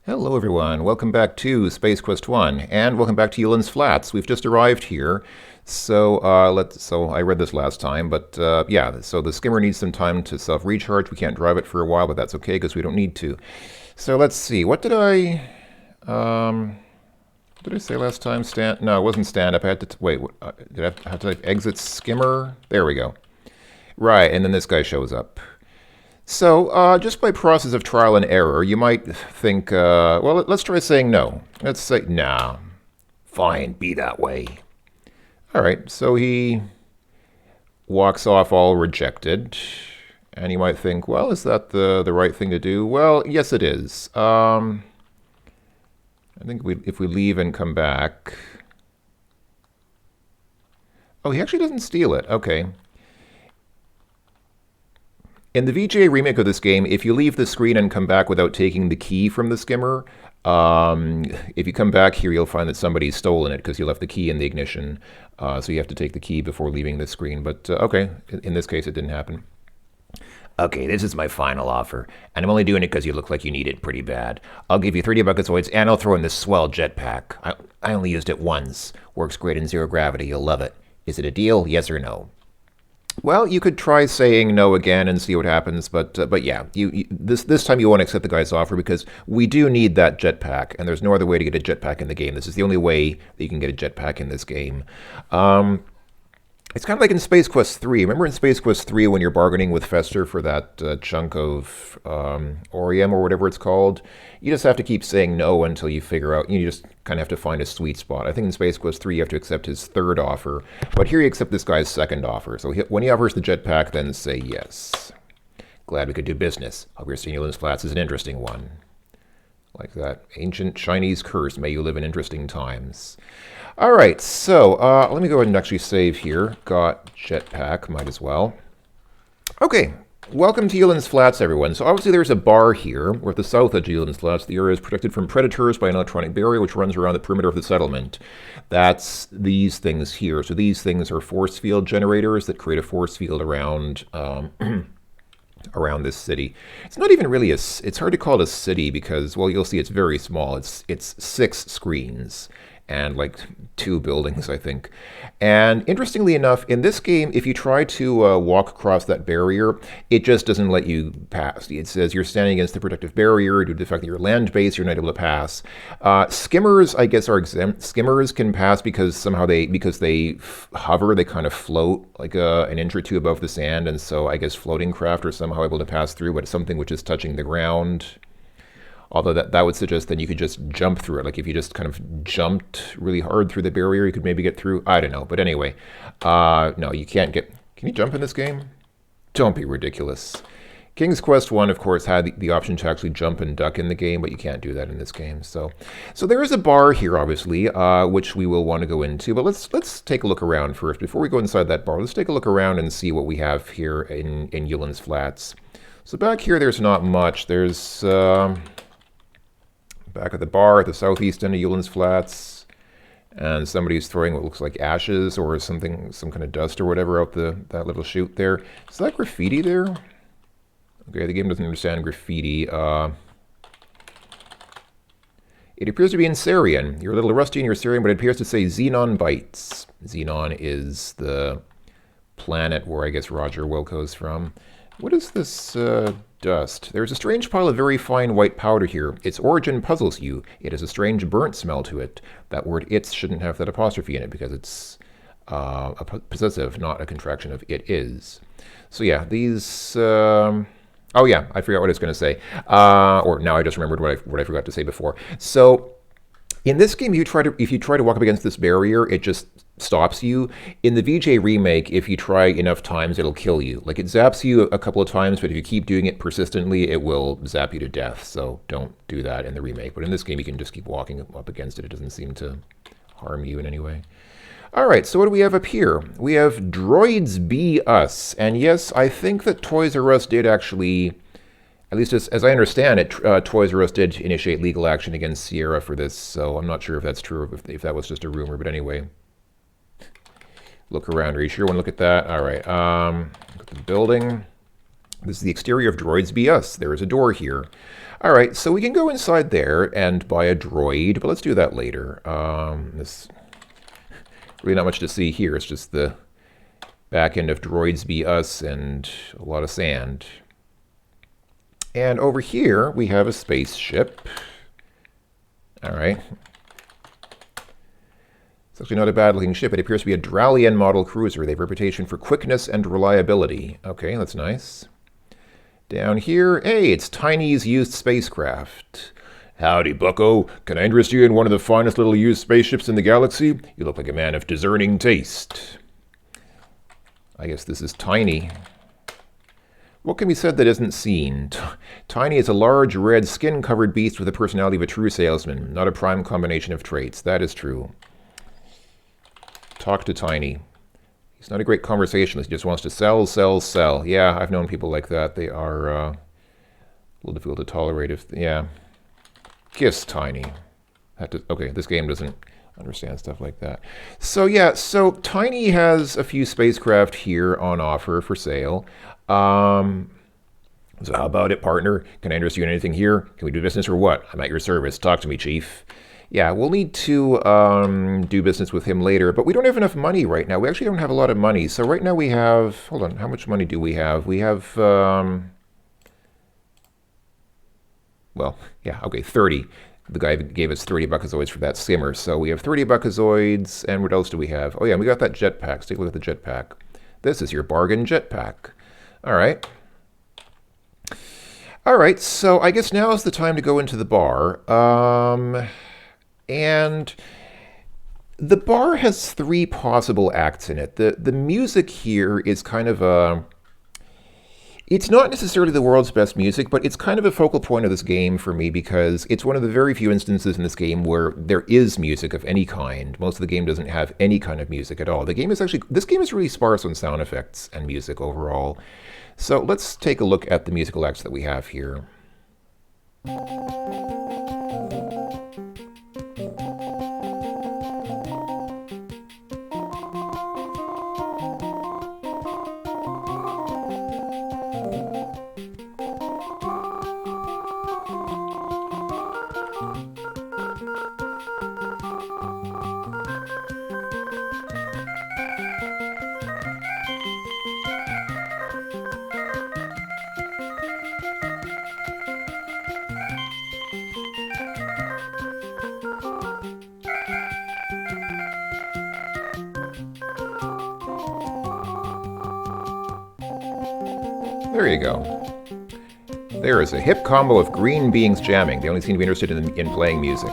Hello everyone, welcome back to Space Quest 1, and welcome back to Ulence Flats. We've just arrived here, so I read this last time, but yeah, so the skimmer needs some time to self-recharge. We can't drive it for a while, but that's okay because we don't need to. So let's see, what did I say last time? No, it wasn't stand up. I had to, wait, did I have to type exit skimmer? There we go. Right, and then this guy shows up. So, just by process of trial and error, you might think, well, let's try saying no. Let's say, nah, fine, be that way. All right, so he walks off all rejected. And you might think, well, is that the right thing to do? Well, yes, it is. I think if we leave and come back... Oh, he actually doesn't steal it. Okay. In the VGA remake of this game, if you leave the screen and come back without taking the key from the skimmer, if you come back here, you'll find that somebody's stolen it because you left the key in the ignition. So you have to take the key before leaving the screen. But okay, in this case, it didn't happen. Okay, this is my final offer, and I'm only doing it because you look like you need it pretty bad. I'll give you 30 bucketsoids, and I'll throw in this swell jetpack. I only used it once. Works great in zero gravity. You'll love it. Is it a deal? Yes or no? Well, you could try saying no again and see what happens, but yeah, this time you won't accept the guy's offer because we do need that jetpack, and there's no other way to get a jetpack in the game. This is the only way that you can get a jetpack in this game. It's kind of like in Space Quest 3. Remember in Space Quest 3 when you're bargaining with Fester for that chunk of Orium or whatever it's called? You just have to keep saying no until you figure out, you just kind of have to find a sweet spot. I think in Space Quest 3 you have to accept his third offer, but here you accept this guy's second offer. So when he offers the jetpack, then say yes. Glad we could do business. Hope your Ulence Flats is an interesting one. Like that ancient Chinese curse, may you live in interesting times. All right, so let me go ahead and actually save here. Got jetpack, might as well. Okay, welcome to Ulence Flats, everyone. So obviously there's a bar here. We're at the south edge of Ulence Flats. The area is protected from predators by an electronic barrier which runs around the perimeter of the settlement. That's these things here. So these things are force field generators that create a force field around... around this city. It's not even really it's hard to call it a city because, well, you'll see it's very small. It's 6 screens and like 2 buildings, I think. And interestingly enough, in this game, if you try to walk across that barrier, it just doesn't let you pass. It says you're standing against the protective barrier due to the fact that you're land-based, you're not able to pass. Skimmers, I guess, are exempt. Skimmers can pass because somehow because they hover, they kind of float like an inch or two above the sand, and so I guess floating craft are somehow able to pass through, but it's something which is touching the ground. Although that would suggest that you could just jump through it. Like if you just kind of jumped really hard through the barrier, you could maybe get through. I don't know. But anyway, no, you can't get... Can you jump in this game? Don't be ridiculous. King's Quest 1, of course, had the option to actually jump and duck in the game, but you can't do that in this game. So there is a bar here, obviously, which we will want to go into. But let's take a look around first. Before we go inside that bar, let's take a look around and see what we have here in Ulence Flats. So back here, there's not much. There's... back at the bar at the southeast end of Ulence Flats, and somebody's throwing what looks like ashes or something, some kind of dust or whatever out that little chute there. Is that graffiti there? Okay, the game doesn't understand graffiti. It appears to be in Syrian. You're a little rusty in your Syrian, but it appears to say Xenon Bites. Xenon is the planet where I guess Roger Wilco's from. What is this dust? There's a strange pile of very fine white powder here. Its origin puzzles you. It has a strange burnt smell to it. That word "its" shouldn't have that apostrophe in it because it's a possessive, not a contraction of "it is." So yeah, these... oh yeah, I forgot what I was going to say. Or now I just remembered what I forgot to say before. So in this game, if you try to walk up against this barrier, it just stops you. In the VJ remake, if you try enough times, it'll kill you. Like, it zaps you a couple of times, but if you keep doing it persistently, it will zap you to death. So don't do that in the remake. But in this game, you can just keep walking up against it. It doesn't seem to harm you in any way. All right, so what do we have up here? We have Droids Be Us. And yes, I think that Toys R Us did actually... At least as I understand it, Toys R Us did initiate legal action against Sierra for this, so I'm not sure if that's true or if that was just a rumor, but anyway. Look around. Are you sure you want to look at that? All right. Look at the building. This is the exterior of Droids Be Us. There is a door here. All right, so we can go inside there and buy a droid, but let's do that later. There's really not much to see here. It's just the back end of droids be us and a lot of sand. And over here, we have a spaceship. All right. It's actually not a bad-looking ship. It appears to be a Dralian model cruiser. They have a reputation for quickness and reliability. Okay, that's nice. Down here, hey, it's Tiny's used spacecraft. Howdy, bucko. Can I interest you in one of the finest little used spaceships in the galaxy? You look like a man of discerning taste. I guess this is Tiny. What can be said that isn't seen? Tiny is a large, red, skin-covered beast with the personality of a true salesman, not a prime combination of traits. That is true. Talk to Tiny. He's not a great conversationalist. He just wants to sell, sell, sell. Yeah, I've known people like that. They are a little difficult to tolerate if... Yeah. Kiss Tiny. Okay, this game doesn't understand stuff like that. So yeah, so Tiny has a few spacecraft here on offer for sale. So how about it, partner? Can I interest you in anything here? Can we do business or what? I'm at your service. Talk to me, Chief. Yeah, we'll need to do business with him later, but we don't have enough money right now. We actually don't have a lot of money. So right now we have, hold on, how much money do we have? We have, well, yeah, okay, 30. The guy gave us 30 buckazoids for that skimmer. So we have 30 buckazoids, and what else do we have? Oh yeah, we got that jetpack. Let's take a look at the jetpack. This is your bargain jetpack. All right. All right, so I guess now is the time to go into the bar. And the bar has 3 possible acts in it. The music here is kind of a... It's not necessarily the world's best music, but it's kind of a focal point of this game for me because it's one of the very few instances in this game where there is music of any kind. Most of the game doesn't have any kind of music at all. This game is really sparse on sound effects and music overall. So let's take a look at the musical acts that we have here. There you go. There is a hip combo of green beings jamming. They only seem to be interested in playing music.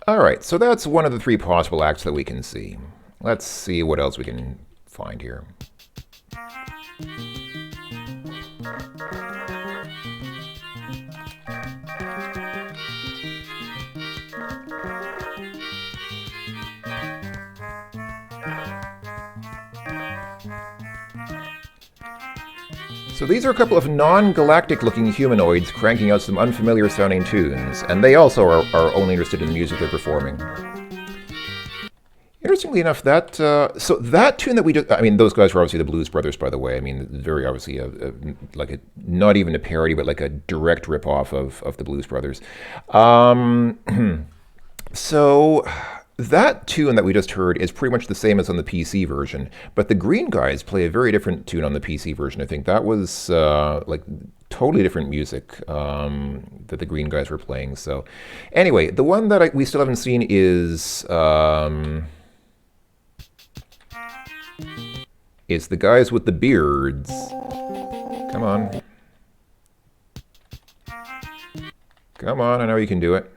Alright, so that's one of the 3 possible acts that we can see. Let's see what else we can find here. So these are a couple of non-galactic looking humanoids cranking out some unfamiliar sounding tunes, and they also are only interested in the music they're performing. Interestingly enough, that tune that we just, I mean, those guys were obviously the Blues Brothers, by the way. I mean, very obviously not even a parody, but like a direct ripoff of the Blues Brothers. So that tune that we just heard is pretty much the same as on the PC version, but the Green Guys play a very different tune on the PC version. I think that was like totally different music that the Green Guys were playing. So anyway, the one that we still haven't seen is the guys with the beards. Come on. Come on, I know you can do it.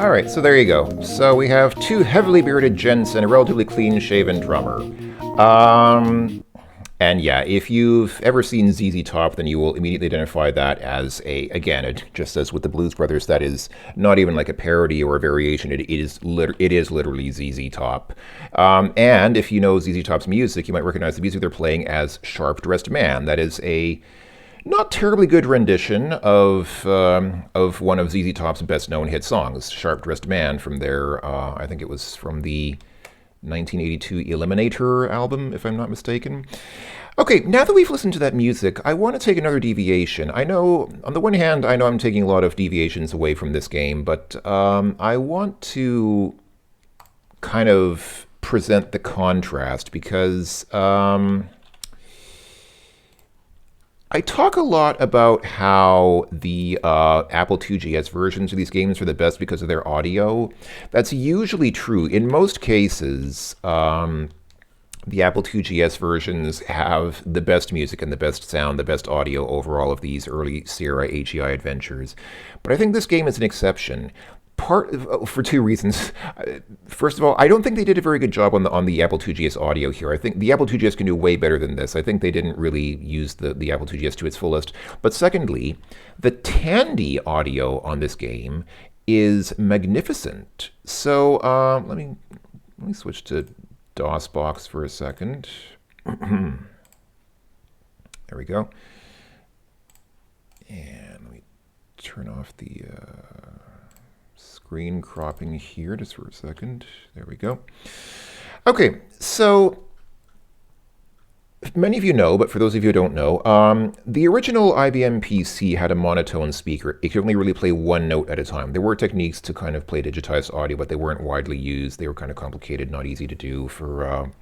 All right, so there you go. So we have two heavily bearded gents and a relatively clean-shaven drummer. And yeah, if you've ever seen ZZ Top, then you will immediately identify that as again, it just says with the Blues Brothers, that is not even like a parody or a variation. It is literally ZZ Top. And if you know ZZ Top's music, you might recognize the music they're playing as Sharp Dressed Man. That is a not terribly good rendition of one of ZZ Top's best-known hit songs, "Sharp Dressed Man," from their I think it was from the 1982 Eliminator album, if I'm not mistaken. Okay, now that we've listened to that music, I want to take another deviation. I know, on the one hand, I know I'm taking a lot of deviations away from this game, but I want to kind of present the contrast because I talk a lot about how the Apple IIgs versions of these games are the best because of their audio. That's usually true. In most cases, the Apple IIgs versions have the best music and the best sound, the best audio over all of these early Sierra AGI adventures. But I think this game is an exception. For two reasons. First of all, I don't think they did a very good job on the Apple IIgs audio here. I think the Apple IIgs can do way better than this. I think they didn't really use the Apple IIgs to its fullest. But secondly, the Tandy audio on this game is magnificent. So let me switch to DOSBox for a second. There we go. And let me turn off the screen cropping here just for a second. There we go. Okay, so many of you know, but for those of you who don't know, the original IBM PC had a monotone speaker. It could only really play one note at a time. There were techniques to kind of play digitized audio, but they weren't widely used. They were kind of complicated, not easy to do for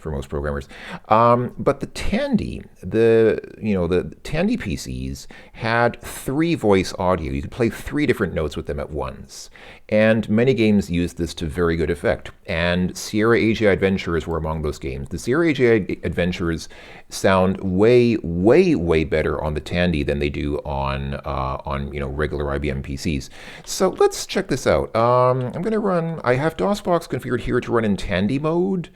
most programmers. But the Tandy, the Tandy PCs had 3-voice audio. You could play 3 different notes with them at once. And many games used this to very good effect. And Sierra AGI Adventures were among those games. The Sierra AGI Adventures sound way, way, way better on the Tandy than they do on regular IBM PCs. So let's check this out. I'm going to run. I have DOSBox configured here to run in Tandy mode,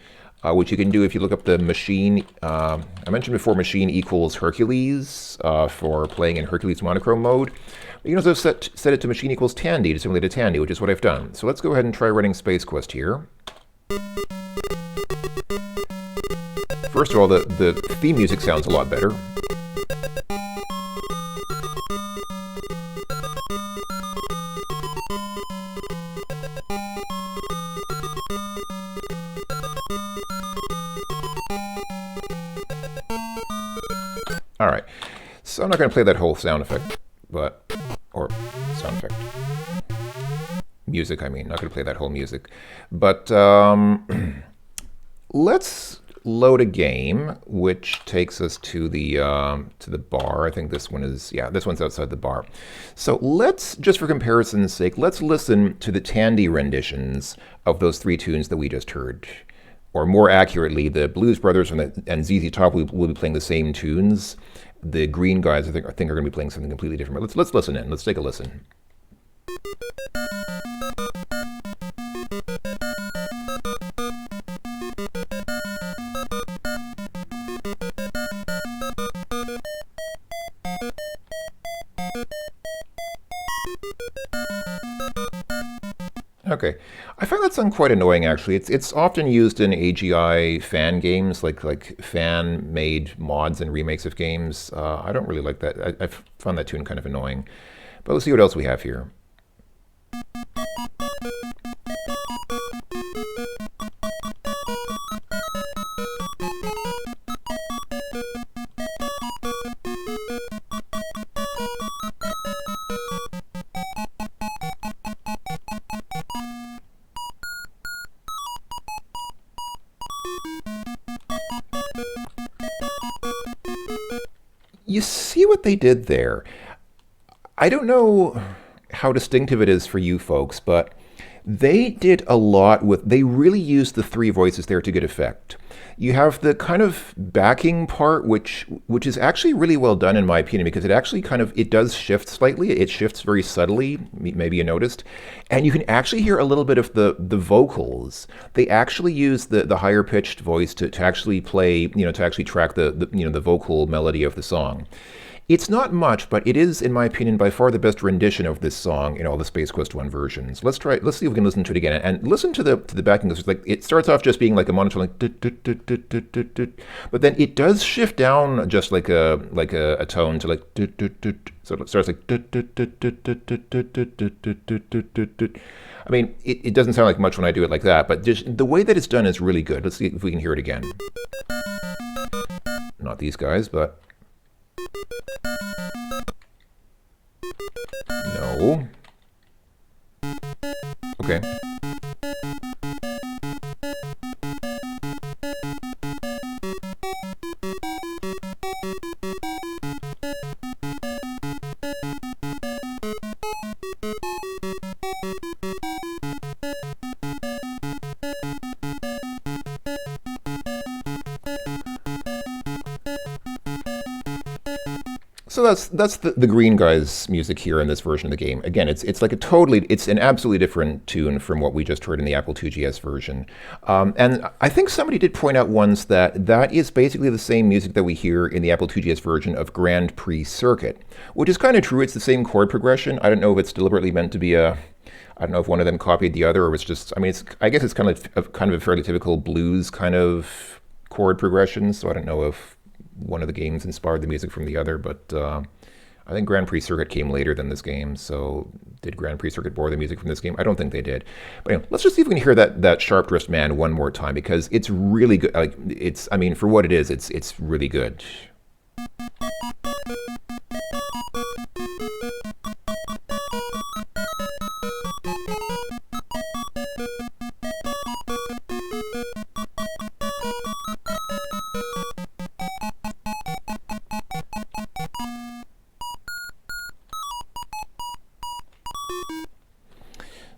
which you can do if you look up the machine. I mentioned before, machine equals Hercules for playing in Hercules monochrome mode. You can also set it to machine equals Tandy to simulate a Tandy, which is what I've done. So let's go ahead and try running Space Quest here. First of all, the theme music sounds a lot better. All right, so I'm not going to play that whole sound effect, or sound effect. Music, I mean, not going to play that whole music. But let's load a game, which takes us to the bar. I think this one is, yeah, this one's outside the bar. So let's, just for comparison's sake, let's listen to the Tandy renditions of those 3 tunes that we just heard. Or more accurately, the Blues Brothers and ZZ Top will be playing the same tunes. The green guys, I think are going to be playing something completely different. But let's listen in. Let's take a listen. Okay, I find that sound quite annoying actually. It's often used in AGI fan games, like fan-made mods and remakes of games. I don't really like that. I found that tune kind of annoying. But let's see what else we have here. You see what they did there? I don't know how distinctive it is for you folks, but They did a lot with, they really used the three voices there to good effect. You have the kind of backing part, which is actually really well done in my opinion, because it actually kind of, it does shift slightly. It shifts very subtly, maybe you noticed. And you can actually hear a little bit of the vocals. They actually use the higher pitched voice to actually play, to actually track the vocal melody of the song. It's not much, but it is, in my opinion, by far the best rendition of this song in all the Space Quest 1 versions. Let's see if we can listen to it again. And listen to the backing. Like, it starts off just being like a monotone, like, but then it does shift down just like a tone to like, so it starts like, I mean, it doesn't sound like much when I do it like that, but just the way that it's done is really good. Let's see if we can hear it again. Not these guys, but... No. Okay. So that's the green guy's music here in this version of the game. Again, it's like it's an absolutely different tune from what we just heard in the Apple IIgs version. And I think somebody did point out once that is basically the same music that we hear in the Apple IIgs version of Grand Prix Circuit, which is kind of true. It's the same chord progression. I don't know if it's deliberately meant to be I don't know if one of them copied the other, or it's just, I mean, I guess it's kind of a fairly typical blues kind of chord progression. So I don't know if one of the games inspired the music from the other, but I think Grand Prix Circuit came later than this game, so did Grand Prix Circuit borrow the music from this game? I don't think they did. But anyway, let's just see if we can hear that Sharp Dressed Man one more time, because it's really good. Like, I mean, for what it is, it's really good.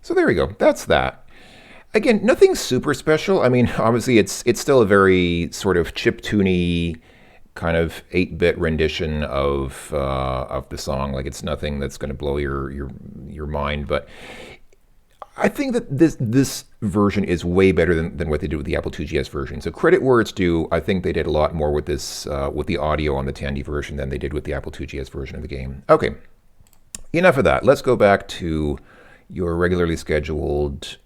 So there we go. That's that. Again, nothing super special. I mean, obviously, it's still a very sort of chiptune-y kind of 8-bit rendition of the song. Like, it's nothing that's going to blow your mind. But I think that this version is way better than what they did with the Apple IIgs version. So credit where it's due. I think they did a lot more with this with the audio on the Tandy version than they did with the Apple IIgs version of the game. Okay, enough of that. Let's go back to your regularly scheduled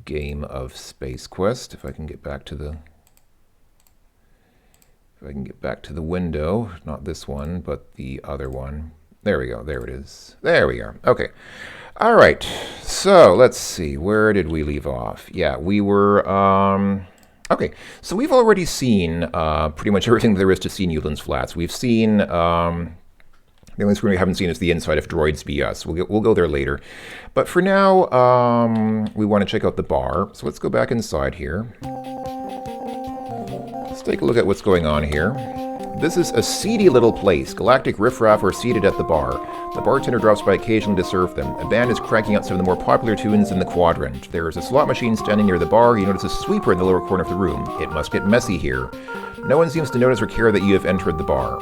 game of Space Quest. If I can get back to the window, not this one, but the other one. There we go. There it is. There we are. Okay. All right, so let's see, where did we leave off? Yeah, we were, okay, so we've already seen pretty much everything there is to see in Ulence Flats. We've seen, the only screen we haven't seen is the inside of Droids Be Us. We'll go there later. But for now, we want to check out the bar. So let's go back inside here. Let's take a look at what's going on here. This is a seedy little place. Galactic riffraff are seated at the bar. The bartender drops by occasionally to serve them. A band is cranking out some of the more popular tunes in the quadrant. There is a slot machine standing near the bar. You notice a sweeper in the lower corner of the room. It must get messy here. No one seems to notice or care that you have entered the bar.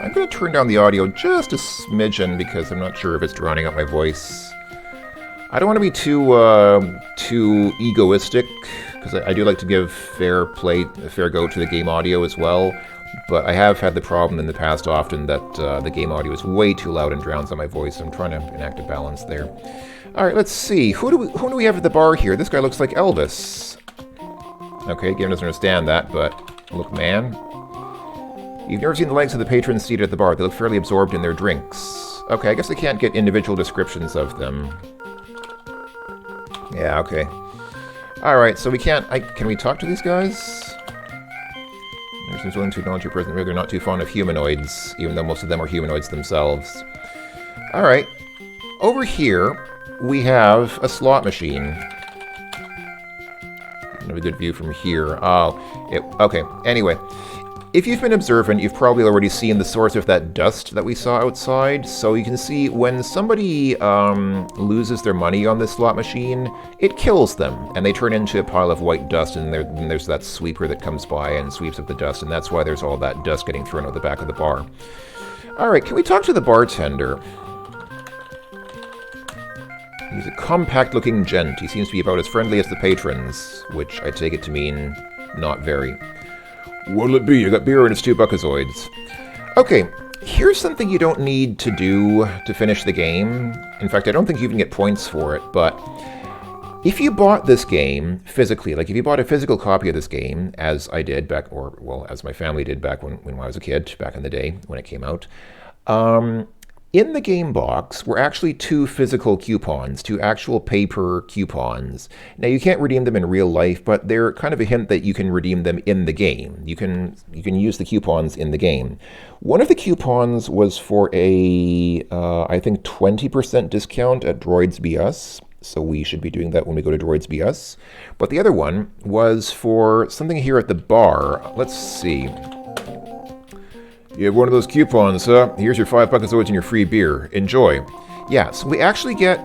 I'm going to turn down the audio just a smidgen because I'm not sure if it's drowning out my voice. I don't want to be too egoistic, because I do like to give fair go to the game audio as well, but I have had the problem in the past often that the game audio is way too loud and drowns out my voice, so I'm trying to enact a balance there. Alright, let's see. Who do we have at the bar here? This guy looks like Elvis. Okay, game doesn't understand that, but look, man. You've never seen the likes of the patrons seated at the bar. They look fairly absorbed in their drinks. Okay, I guess I can't get individual descriptions of them. Yeah, okay. Alright, so we can't... can we talk to these guys? There seems willing to acknowledge your presence. They're not too fond of humanoids, even though most of them are humanoids themselves. Alright. Over here, we have a slot machine. Don't have a good view from here. Oh, okay. Anyway, if you've been observant, you've probably already seen the source of that dust that we saw outside. So you can see when somebody loses their money on this slot machine, it kills them, and they turn into a pile of white dust, and then there's that sweeper that comes by and sweeps up the dust, and that's why there's all that dust getting thrown out the back of the bar. All right, can we talk to the bartender? He's a compact-looking gent. He seems to be about as friendly as the patrons, which I take it to mean not very. What'll it be? I got beer and it's 2 buckazoids. Okay, here's something you don't need to do to finish the game. In fact, I don't think you even get points for it, but if you bought this game physically, like if you bought a physical copy of this game, as I did back, or, well, as my family did back when I was a kid, back in the day when it came out, in the game box were actually 2 physical coupons, 2 actual paper coupons. Now, you can't redeem them in real life, but they're kind of a hint that you can redeem them in the game. You can use the coupons in the game. One of the coupons was for a, I think, 20% discount at Droids B Us. So we should be doing that when we go to Droids B Us. But the other one was for something here at the bar. Let's see. You have one of those coupons, huh? Here's your 5 buckazoids and your free beer. Enjoy. Yeah, so we actually get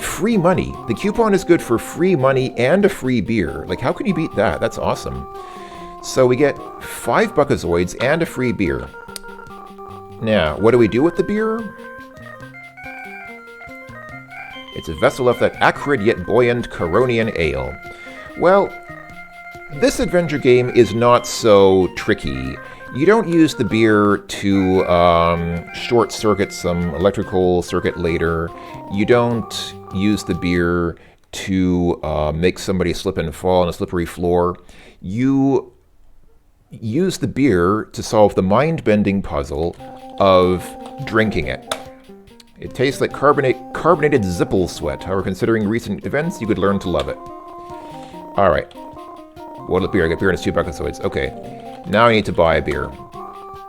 free money. The coupon is good for free money and a free beer. Like, how can you beat that? That's awesome. So we get 5 buckazoids and a free beer. Now, what do we do with the beer? It's a vessel of that acrid yet buoyant Coronian ale. Well, this adventure game is not so tricky. You don't use the beer to short-circuit some electrical circuit later. You don't use the beer to make somebody slip and fall on a slippery floor. You use the beer to solve the mind-bending puzzle of drinking it. It tastes like carbonated Zipple sweat. However, considering recent events, you could learn to love it. All right. What'll it be? I got beer and it's 2 buckazoids. Okay. Now I need to buy a beer.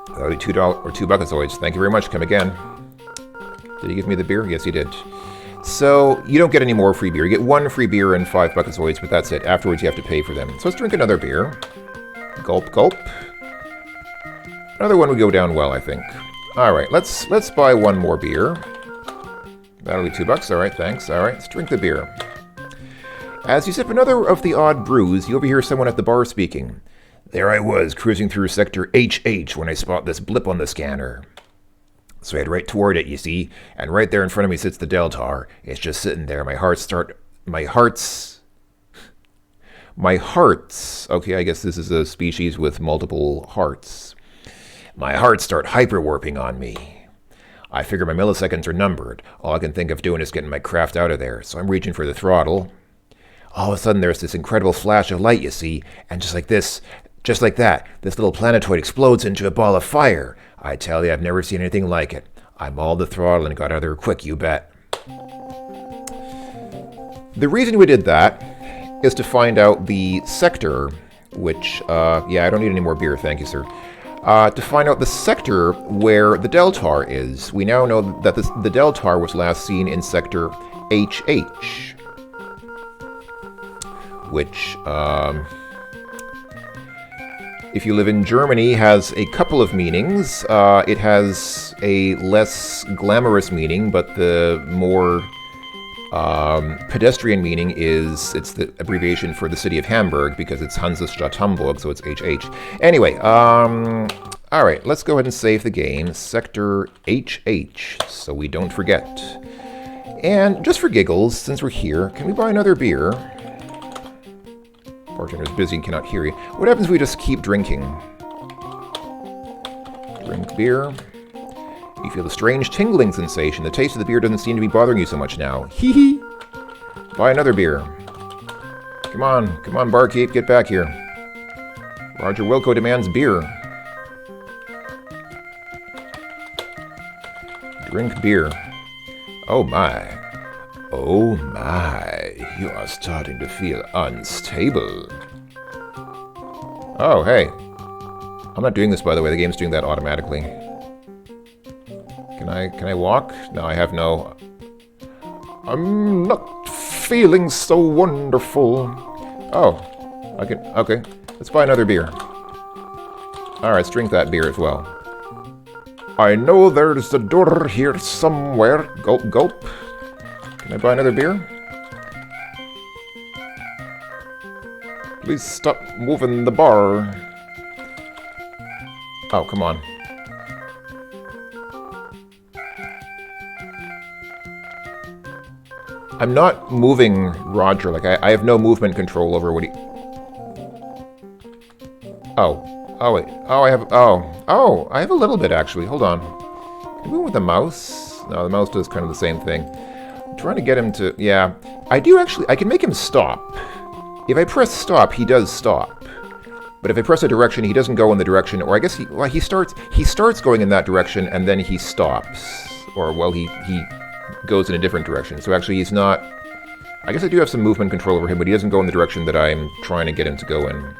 That'll be $2 or 2 buckazoids. Thank you very much. Come again. Did he give me the beer? Yes, he did. So you don't get any more free beer. You get 1 free beer and 5 buckazoids, but that's it. Afterwards, you have to pay for them. So let's drink another beer. Gulp, gulp. Another one would go down well, I think. All right, let's buy 1 more beer. That'll be $2. All right, thanks. All right, let's drink the beer. As you sip another of the odd brews, you overhear someone at the bar speaking. There I was, cruising through sector HH when I spot this blip on the scanner. So I head right toward it, you see, and right there in front of me sits the Deltar. It's just sitting there. My heart's... Okay, I guess this is a species with multiple hearts. My hearts start hyperwarping on me. I figure my milliseconds are numbered. All I can think of doing is getting my craft out of there, so I'm reaching for the throttle. All of a sudden, there's this incredible flash of light, you see, and just like that, this little planetoid explodes into a ball of fire. I tell you, I've never seen anything like it. I mauled the throttle and got out of there quick, you bet. The reason we did that is to find out the sector, which, yeah, I don't need any more beer, thank you, sir. To find out the sector where the Deltar is. We now know that the Deltar was last seen in sector HH, which, if you live in Germany, has a couple of meanings. It has a less glamorous meaning, but the more pedestrian meaning is it's the abbreviation for the city of Hamburg because it's Hansestadt Hamburg, so it's HH. Anyway, all right, let's go ahead and save the game. Sector HH, so we don't forget. And just for giggles, since we're here, can we buy another beer? Bartender's busy and cannot hear you. What happens if we just keep drinking? Drink beer. You feel a strange tingling sensation. The taste of the beer doesn't seem to be bothering you so much now. Hee hee. Buy another beer. Come on, barkeep, get back here. Roger Wilco demands beer. Drink beer. Oh my. Oh my, you are starting to feel unstable. Oh, hey. I'm not doing this, by the way. The game's doing that automatically. Can I walk? No, I have no... I'm not feeling so wonderful. Oh, I can, okay. Let's buy another beer. Alright, let's drink that beer as well. I know there's a door here somewhere. Gulp, gulp. Can I buy another beer? Please stop moving the bar. Oh, come on. I'm not moving Roger. Like, I have no movement control over what he... Oh. Oh, wait. Oh, I have... Oh. Oh, I have a little bit, actually. Hold on. Can I move with the mouse? No, the mouse does kind of the same thing. I'm trying to get him to... Yeah. I do actually... I can make him stop. If I press stop, he does stop. But if I press a direction, he doesn't go in the direction... Or I guess he... Well, he starts going in that direction, and then he stops. Or, well, he goes in a different direction. So actually, he's not... I guess I do have some movement control over him, but he doesn't go in the direction that I'm trying to get him to go in.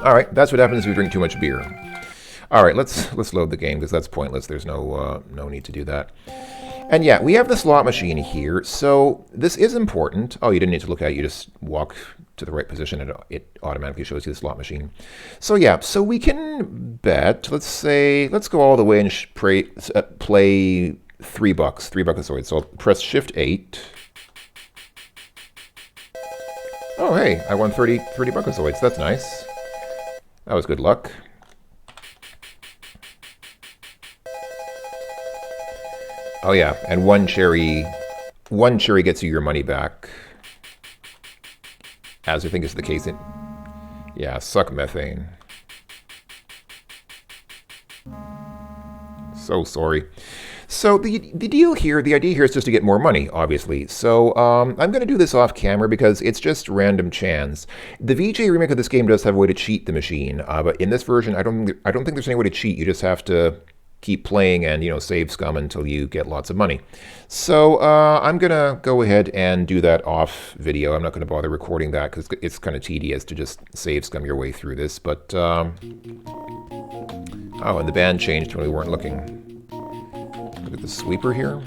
Alright, that's what happens if you drink too much beer. Alright, let's load the game, because that's pointless. There's no need to do that. And yeah, we have the slot machine here, so this is important. Oh, you didn't need to look at it, you just walk to the right position and it automatically shows you the slot machine. So yeah, so we can bet, let's go all the way and play $3, $3 buckazoids. So I'll press Shift 8. Oh hey, I won 30 buckazoids, that's nice. That was good luck. Oh yeah, and one cherry gets you your money back. As I think is the case in... Yeah, suck methane. So sorry. So the idea here is just to get more money, obviously. So I'm going to do this off camera because it's just random chance. The VGA remake of this game does have a way to cheat the machine, but in this version, I don't think there's any way to cheat. You just have to keep playing and, you know, save scum until you get lots of money. So I'm going to go ahead and do that off video. I'm not going to bother recording that because it's kind of tedious to just save scum your way through this. But, oh, and the band changed when we weren't looking. Look at the sweeper here.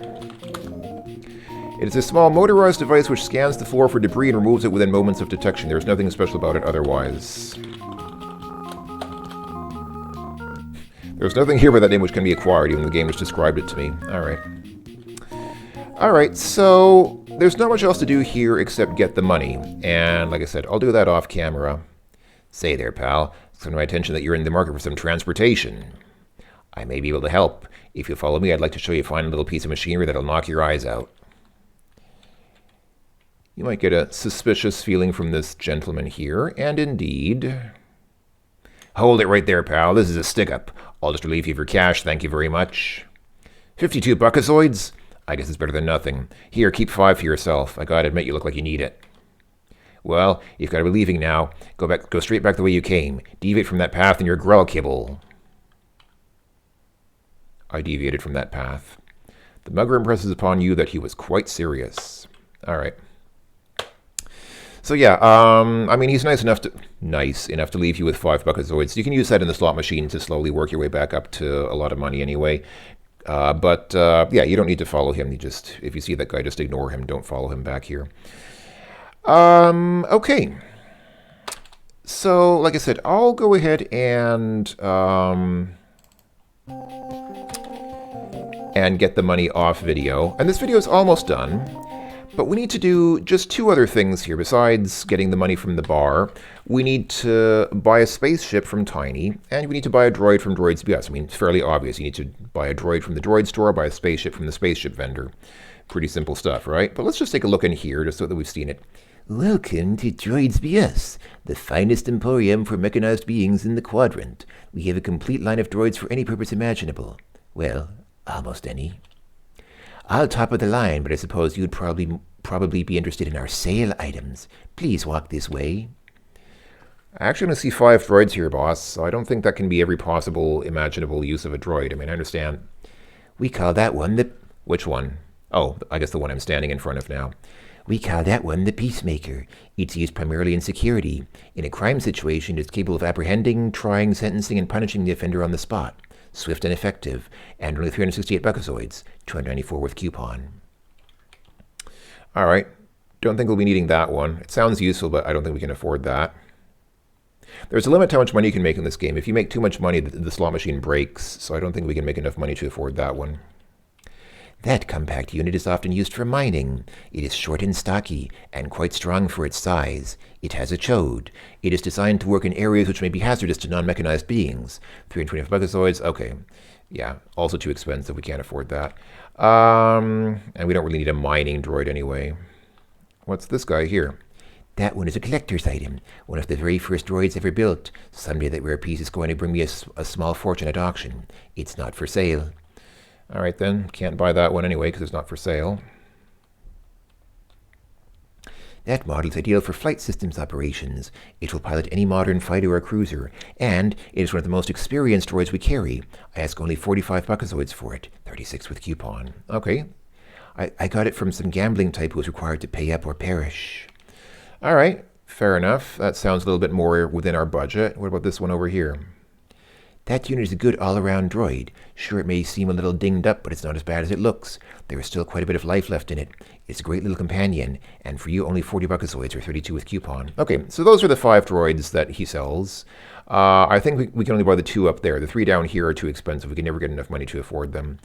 It is a small motorized device which scans the floor for debris and removes it within moments of detection. There's nothing special about it otherwise. There's nothing here by that name which can be acquired, even the game just described it to me. Alright. Alright, so there's not much else to do here except get the money. And like I said, I'll do that off camera. Say there, pal. It's come to my attention that you're in the market for some transportation. I may be able to help. If you follow me, I'd like to show you a fine little piece of machinery that'll knock your eyes out. You might get a suspicious feeling from this gentleman here, and indeed... Hold it right there, pal. This is a stick-up. I'll just relieve you for cash, thank you very much. 52 buckazoids? I guess it's better than nothing. Here, keep 5 for yourself. I gotta admit you look like you need it. Well, you've gotta be leaving now. Go straight back the way you came. Deviate from that path and you're grell kibble. I deviated from that path. The mugger impresses upon you that he was quite serious. Alright. So yeah, I mean, he's nice enough to leave you with 5 buckazoids. You can use that in the slot machine to slowly work your way back up to a lot of money anyway. Yeah, you don't need to follow him. If you see that guy, just ignore him. Don't follow him back here. Okay. So, like I said, I'll go ahead and get the money off video. And this video is almost done. But we need to do just 2 other things here besides getting the money from the bar. We need to buy a spaceship from Tiny, and we need to buy a droid from Droid's BS. I mean, it's fairly obvious. You need to buy a droid from the droid store, buy a spaceship from the spaceship vendor. Pretty simple stuff, right? But let's just take a look in here just so that we've seen it. Welcome to Droid's BS, the finest emporium for mechanized beings in the quadrant. We have a complete line of droids for any purpose imaginable. Well, almost any. I'll top of the line, but I suppose you'd probably be interested in our sale items. Please walk this way. I actually want to see 5 droids here, boss, so I don't think that can be every possible imaginable use of a droid. I mean, I understand. We call that one the... Which one? Oh, I guess the one I'm standing in front of now. We call that one the Peacemaker. It's used primarily in security. In a crime situation, it's capable of apprehending, trying, sentencing, and punishing the offender on the spot. Swift and effective, and only 368 buckazoids, 294 with coupon. Alright, Don't think we'll be needing that one. It sounds useful, but I don't think we can afford that. There's a limit to how much money you can make in this game. If you make too much money, the slot machine breaks, so I don't think we can make enough money to afford that one. That compact unit is often used for mining. It is short and stocky, and quite strong for its size. It has a chode. It is designed to work in areas which may be hazardous to non-mechanized beings. 325 buckazoids, okay. Yeah, also too expensive, we can't afford that. And we don't really need a mining droid anyway. What's this guy here? That one is a collector's item, one of the very first droids ever built. Someday that rare piece is going to bring me a small fortune at auction. It's not for sale. All right then, can't buy that one anyway because it's not for sale. That model is ideal for flight systems operations. It will pilot any modern fighter or cruiser, and it is one of the most experienced droids we carry. I ask only 45 buckazoids for it, 36 with coupon. Okay. I got it from some gambling type who was required to pay up or perish. All right, fair enough. That sounds a little bit more within our budget. What about this one over here? That unit is a good all-around droid. Sure, it may seem a little dinged up, but it's not as bad as it looks. There is still quite a bit of life left in it. It's a great little companion, and for you, only 40 buckazoids or 32 with coupon. Okay, so those are the 5 droids that he sells. I think we can only buy the 2 up there. The 3 down here are too expensive. We can never get enough money to afford them.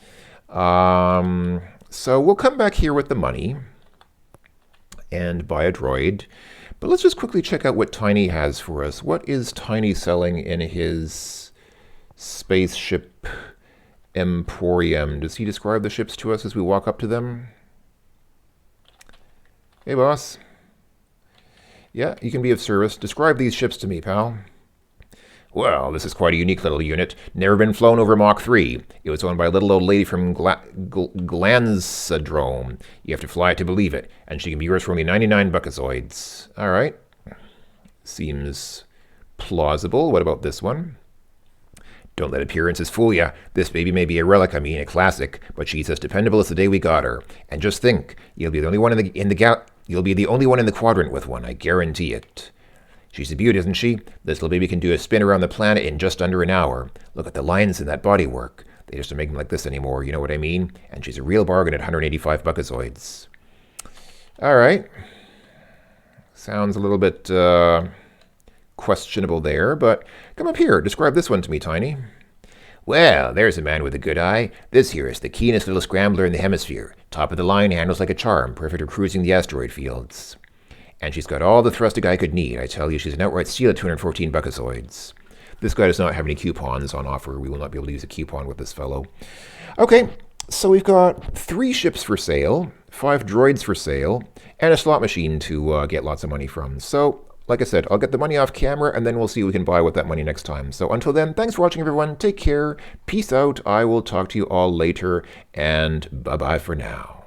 So we'll come back here with the money and buy a droid. But let's just quickly check out what Tiny has for us. What is Tiny selling in his spaceship emporium? Does he describe the ships to us as we walk up to them? Hey, boss. Yeah, you can be of service. Describe these ships to me, pal. Well, this is quite a unique little unit. Never been flown over Mach 3. It was owned by a little old lady from Glansadrome. You have to fly it to believe it. And she can be yours for only 99 buckazoids. All right. Seems plausible. What about this one? Don't let appearances fool ya. This baby may be a relic, a classic, but she's as dependable as the day we got her. And just think, you'll be the only one you'll be the only one in the quadrant with one. I guarantee it. She's a beaut, isn't she? This little baby can do a spin around the planet in just under an hour. Look at the lines in that bodywork. They just don't make them like this anymore, you know what I mean? And she's a real bargain at 185 buckazoids. All right. Sounds a little bit questionable there, but come up here. Describe this one to me, Tiny. Well, there's a man with a good eye. This here is the keenest little scrambler in the hemisphere. Top of the line, handles like a charm, perfect for cruising the asteroid fields. And she's got all the thrust a guy could need. I tell you, she's an outright steal at 214 buckazoids. This guy does not have any coupons on offer. We will not be able to use a coupon with this fellow. Okay, so we've got 3 ships for sale, 5 droids for sale, and a slot machine to get lots of money from. So, like I said, I'll get the money off camera, and then we'll see what we can buy with that money next time. So until then, thanks for watching, everyone. Take care. Peace out. I will talk to you all later, and bye-bye for now.